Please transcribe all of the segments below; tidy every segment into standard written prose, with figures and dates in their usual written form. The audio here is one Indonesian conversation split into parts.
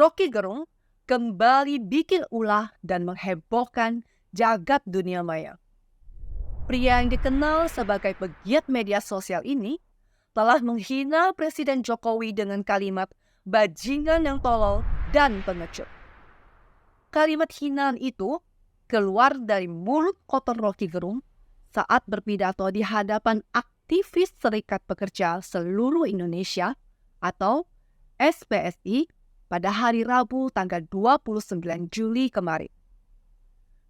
Rocky Gerung kembali bikin ulah dan menghebohkan jagat dunia maya. Pria yang dikenal sebagai pegiat media sosial ini telah menghina Presiden Jokowi dengan kalimat bajingan yang tolol dan pengecut. Kalimat hinaan itu keluar dari mulut kotor Rocky Gerung saat berpidato di hadapan aktivis Serikat Pekerja Seluruh Indonesia atau SPSI pada hari Rabu tanggal 29 Juli kemarin.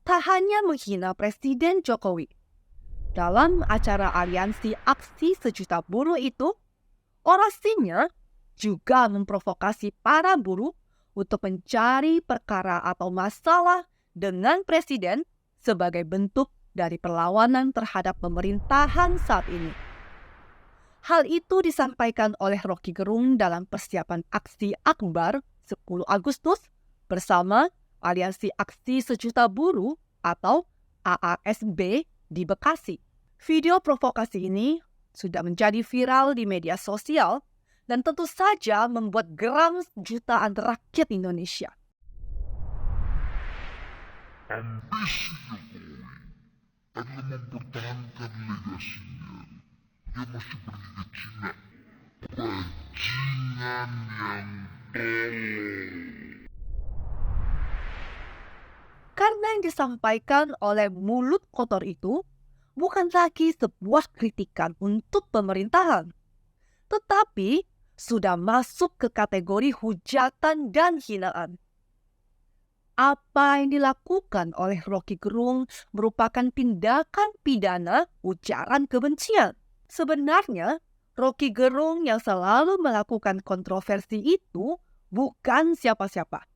Tak hanya menghina Presiden Jokowi, dalam acara aliansi aksi sejuta buruh itu, orasinya juga memprovokasi para buruh untuk mencari perkara atau masalah dengan Presiden sebagai bentuk dari perlawanan terhadap pemerintahan saat ini. Hal itu disampaikan oleh Rocky Gerung dalam persiapan aksi Akbar 10 Agustus bersama Aliansi Aksi Sejuta Buruh atau AASB di Bekasi. Video provokasi ini sudah menjadi viral di media sosial dan tentu saja membuat geram jutaan rakyat Indonesia. Ambisi Jokowi adalah mempertahankan legasinya. Dia masih pergi ke Cina. Bajingan yang tolol. Karena yang disampaikan oleh mulut kotor itu bukan lagi sebuah kritikan untuk pemerintahan, tetapi sudah masuk ke kategori hujatan dan hinaan. Apa yang dilakukan oleh Rocky Gerung merupakan tindakan pidana ujaran kebencian. Sebenarnya, Rocky Gerung yang selalu melakukan kontroversi itu bukan siapa-siapa.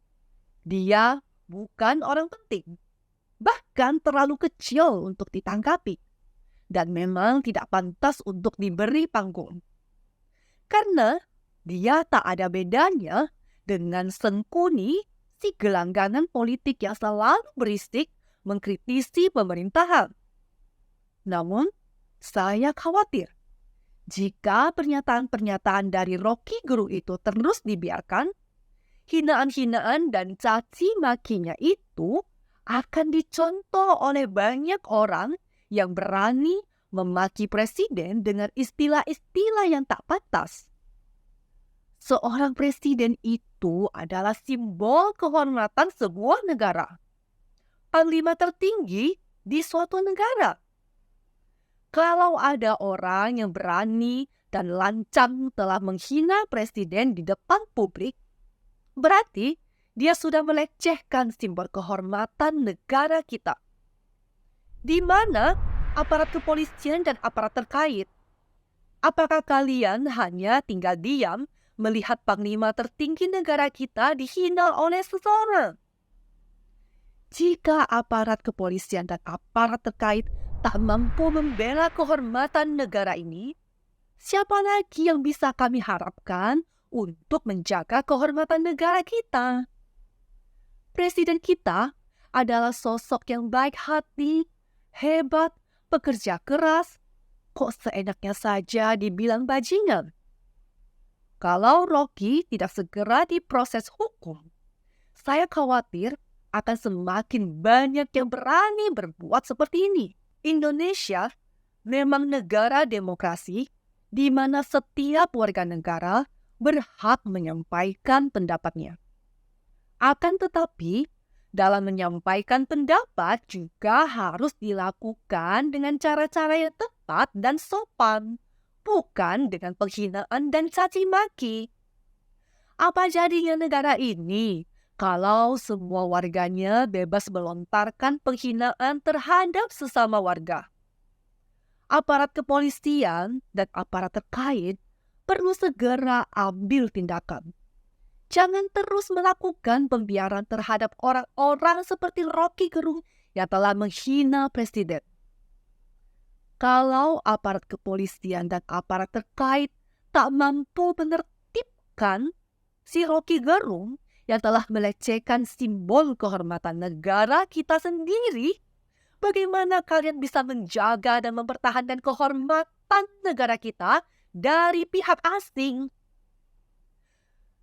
Dia bukan orang penting, bahkan terlalu kecil untuk ditanggapi, dan memang tidak pantas untuk diberi panggung. Karena dia tak ada bedanya dengan Sengkuni, si gelanggangan politik yang selalu berisik mengkritisi pemerintahan. Namun, saya khawatir jika pernyataan-pernyataan dari Rocky Gerung itu terus dibiarkan, hinaan-hinaan dan caci makinya itu akan dicontoh oleh banyak orang yang berani memaki presiden dengan istilah-istilah yang tak pantas. Seorang presiden itu adalah simbol kehormatan sebuah negara, panglima tertinggi di suatu negara. Kalau ada orang yang berani dan lancang telah menghina presiden di depan publik, berarti dia sudah melecehkan simbol kehormatan negara kita. Di mana aparat kepolisian dan aparat terkait? Apakah kalian hanya tinggal diam melihat panglima tertinggi negara kita dihina oleh seseorang? Jika aparat kepolisian dan aparat terkait tak mampu membela kehormatan negara ini, siapa lagi yang bisa kami harapkan untuk menjaga kehormatan negara kita? Presiden kita adalah sosok yang baik hati, hebat, pekerja keras. Kok seenaknya saja dibilang bajingan? Kalau Rocky tidak segera diproses hukum, saya khawatir akan semakin banyak yang berani berbuat seperti ini. Indonesia memang negara demokrasi di mana setiap warga negara berhak menyampaikan pendapatnya. Akan tetapi, dalam menyampaikan pendapat juga harus dilakukan dengan cara-cara yang tepat dan sopan, bukan dengan penghinaan dan caci maki. Apa jadinya negara ini kalau semua warganya bebas melontarkan penghinaan terhadap sesama warga? Aparat kepolisian dan aparat terkait perlu segera ambil tindakan. Jangan terus melakukan pembiaran terhadap orang-orang seperti Rocky Gerung yang telah menghina presiden. Kalau aparat kepolisian dan aparat terkait tak mampu menertibkan si Rocky Gerung yang telah melecehkan simbol kehormatan negara kita sendiri, bagaimana kalian bisa menjaga dan mempertahankan kehormatan negara kita dari pihak asing?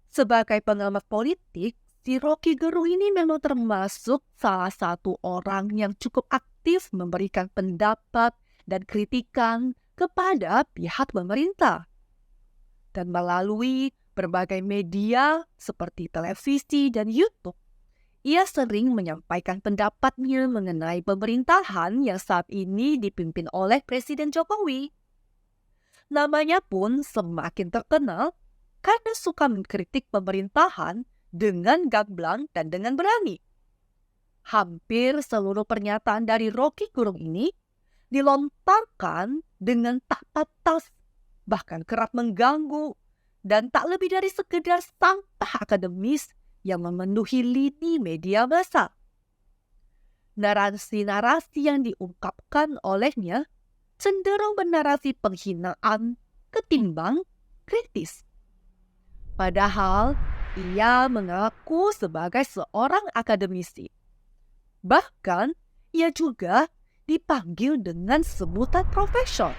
Sebagai pengamat politik, si Rocky Gerung ini memang termasuk salah satu orang yang cukup aktif memberikan pendapat dan kritikan kepada pihak pemerintah. Dan melalui berbagai media seperti televisi dan YouTube, ia sering menyampaikan pendapatnya mengenai pemerintahan yang saat ini dipimpin oleh Presiden Jokowi. Namanya pun semakin terkenal karena suka mengkritik pemerintahan dengan gamblang dan dengan berani. Hampir seluruh pernyataan dari Rocky Gerung ini dilontarkan dengan tak batas, bahkan kerap mengganggu, dan tak lebih dari sekedar sampah akademis yang memenuhi lini media massa. Narasi-narasi yang diungkapkan olehnya cenderung bernarasi penghinaan ketimbang kritis. Padahal ia mengaku sebagai seorang akademisi. Bahkan ia juga dipanggil dengan sebutan profesor.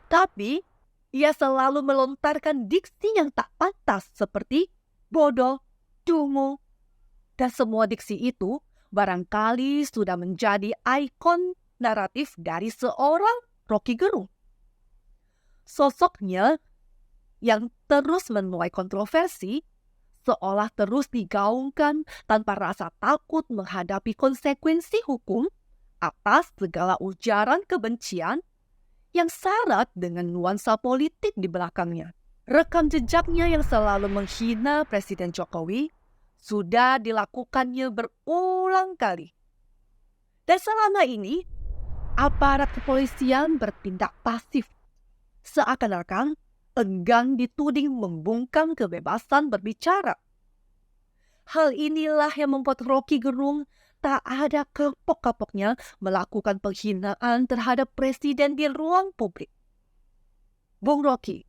Tapi ia selalu melontarkan diksi yang tak pantas seperti bodoh, dungu, dan semua diksi itu barangkali sudah menjadi ikon naratif dari seorang Rocky Gerung. Sosoknya yang terus menuai kontroversi seolah terus digaungkan tanpa rasa takut menghadapi konsekuensi hukum atas segala ujaran kebencian yang syarat dengan nuansa politik di belakangnya. Rekam jejaknya yang selalu menghina Presiden Jokowi sudah dilakukannya berulang kali. Dan selama ini, aparat kepolisian bertindak pasif, seakan-akan enggan dituding membungkam kebebasan berbicara. Hal inilah yang membuat Rocky Gerung tak ada kapok-kapoknya melakukan penghinaan terhadap presiden di ruang publik. Bung Rocky,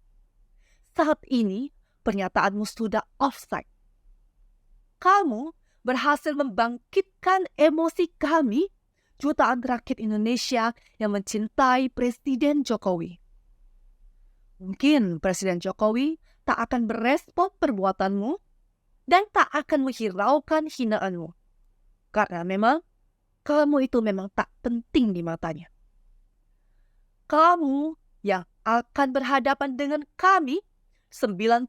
saat ini pernyataanmu sudah offside. Kamu berhasil membangkitkan emosi kami, jutaan rakyat Indonesia yang mencintai Presiden Jokowi. Mungkin Presiden Jokowi tak akan berespon perbuatanmu dan tak akan menghiraukan hinaanmu. Karena memang kamu itu memang tak penting di matanya. Kamu yang akan berhadapan dengan kami, 90%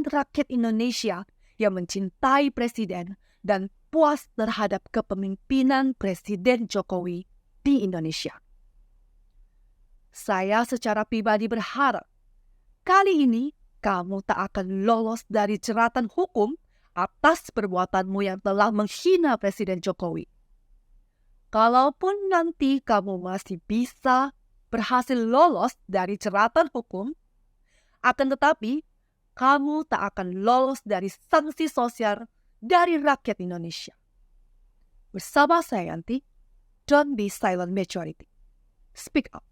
rakyat Indonesia yang mencintai Presiden dan puas terhadap kepemimpinan Presiden Jokowi di Indonesia. Saya secara pribadi berharap kali ini kamu tak akan lolos dari jeratan hukum atas perbuatanmu yang telah menghina Presiden Jokowi. Kalaupun nanti kamu masih bisa berhasil lolos dari jeratan hukum, akan tetapi kamu tak akan lolos dari sanksi sosial dari rakyat Indonesia. Bersama saya Yanti, don't be silent majority. Speak up.